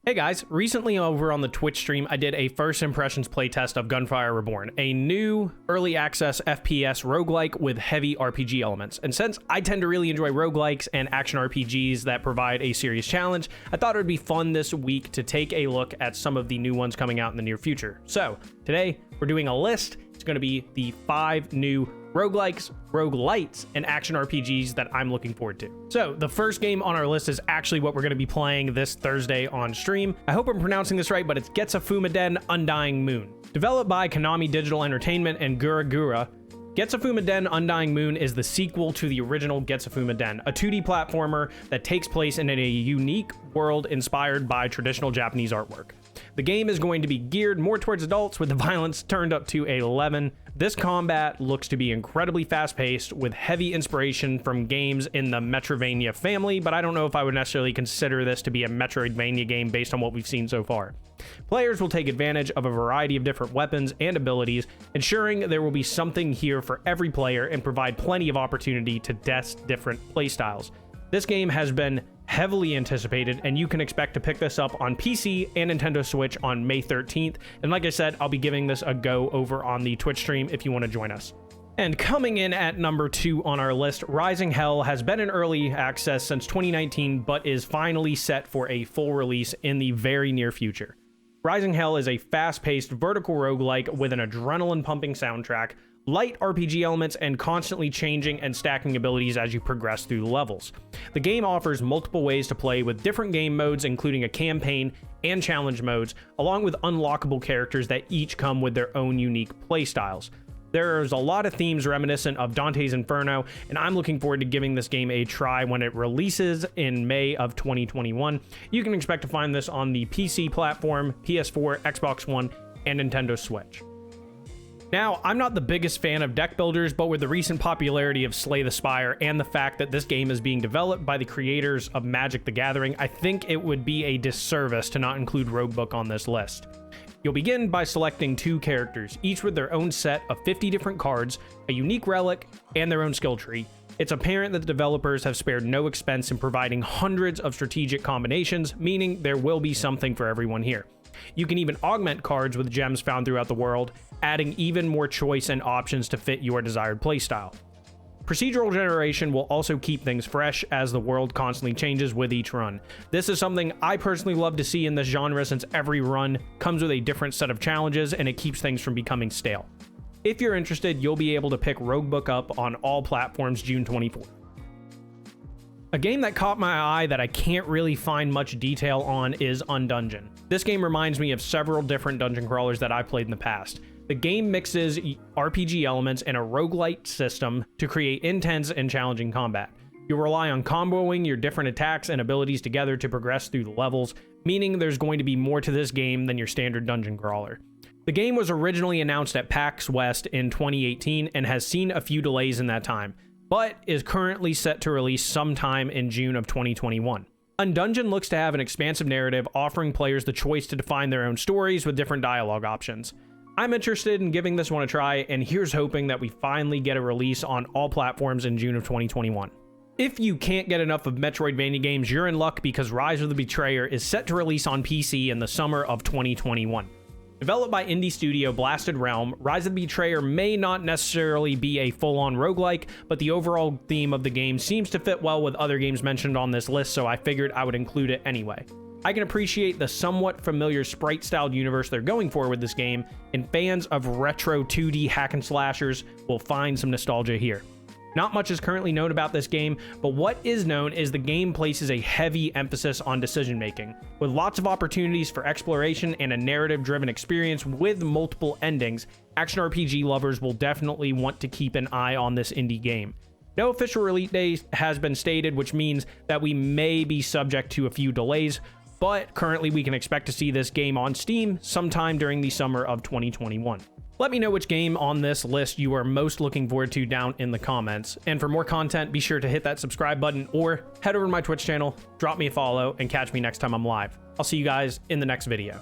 Hey guys, recently over on the Twitch stream, I did a first impressions playtest of Gunfire Reborn, a new early access FPS roguelike with heavy RPG elements. And since I tend to really enjoy roguelikes and action RPGs that provide a serious challenge, I thought it would be fun this week to take a look at some of the new ones coming out in the near future. So today we're doing a list. It's going to be the 5 new roguelikes, roguelites, and action RPGs that I'm looking forward to. So the first game on our list is actually what we're going to be playing this Thursday on stream. I hope I'm pronouncing this right, but it's Getsufumaden Undying Moon. Developed by Konami Digital Entertainment and Gura Gura, Getsufumaden Undying Moon is the sequel to the original Getsufumaden, a 2D platformer that takes place in a unique world inspired by traditional Japanese artwork. The game is going to be geared more towards adults with the violence turned up to 11. This combat looks to be incredibly fast-paced with heavy inspiration from games in the Metroidvania family, but I don't know if I would necessarily consider this to be a Metroidvania game based on what we've seen so far. Players will take advantage of a variety of different weapons and abilities, ensuring there will be something here for every player and provide plenty of opportunity to test different playstyles. This game has been heavily anticipated, and you can expect to pick this up on PC and Nintendo Switch on May 13th. And like I said, I'll be giving this a go over on the Twitch stream if you want to join us. And coming in at number 2 on our list, Rising Hell has been in early access since 2019, but is finally set for a full release in the very near future. Rising Hell is a fast-paced vertical roguelike with an adrenaline-pumping soundtrack, light RPG elements, and constantly changing and stacking abilities as you progress through the levels. The game offers multiple ways to play with different game modes, including a campaign and challenge modes, along with unlockable characters that each come with their own unique playstyles. There's a lot of themes reminiscent of Dante's Inferno, and I'm looking forward to giving this game a try when it releases in May of 2021. You can expect to find this on the PC platform, PS4, Xbox One, and Nintendo Switch. Now, I'm not the biggest fan of deck builders, but with the recent popularity of Slay the Spire and the fact that this game is being developed by the creators of Magic the Gathering, I think it would be a disservice to not include Roguebook on this list. You'll begin by selecting 2 characters, each with their own set of 50 different cards, a unique relic, and their own skill tree. It's apparent that the developers have spared no expense in providing hundreds of strategic combinations, meaning there will be something for everyone here. You can even augment cards with gems found throughout the world, adding even more choice and options to fit your desired playstyle. Procedural generation will also keep things fresh as the world constantly changes with each run. This is something I personally love to see in this genre since every run comes with a different set of challenges and it keeps things from becoming stale. If you're interested, you'll be able to pick Roguebook up on all platforms June 24th. A game that caught my eye that I can't really find much detail on is Undungeon. This game reminds me of several different dungeon crawlers that I've played in the past. The game mixes RPG elements and a roguelite system to create intense and challenging combat. You'll rely on comboing your different attacks and abilities together to progress through the levels, meaning there's going to be more to this game than your standard dungeon crawler. The game was originally announced at PAX West in 2018 and has seen a few delays in that time, but is currently set to release sometime in June of 2021. Undungeon looks to have an expansive narrative, offering players the choice to define their own stories with different dialogue options. I'm interested in giving this one a try, and here's hoping that we finally get a release on all platforms in June of 2021. If you can't get enough of Metroidvania games, you're in luck because Rise of the Betrayer is set to release on PC in the summer of 2021. Developed by indie studio Blasted Realm, Rise of the Betrayer may not necessarily be a full-on roguelike, but the overall theme of the game seems to fit well with other games mentioned on this list, so I figured I would include it anyway. I can appreciate the somewhat familiar sprite-styled universe they're going for with this game, and fans of retro 2D hack and slashers will find some nostalgia here. Not much is currently known about this game, but what is known is the game places a heavy emphasis on decision-making. With lots of opportunities for exploration and a narrative-driven experience with multiple endings, action RPG lovers will definitely want to keep an eye on this indie game. No official release date has been stated, which means that we may be subject to a few delays, but currently we can expect to see this game on Steam sometime during the summer of 2021. Let me know which game on this list you are most looking forward to down in the comments. And for more content, be sure to hit that subscribe button or head over to my Twitch channel, drop me a follow, and catch me next time I'm live. I'll see you guys in the next video.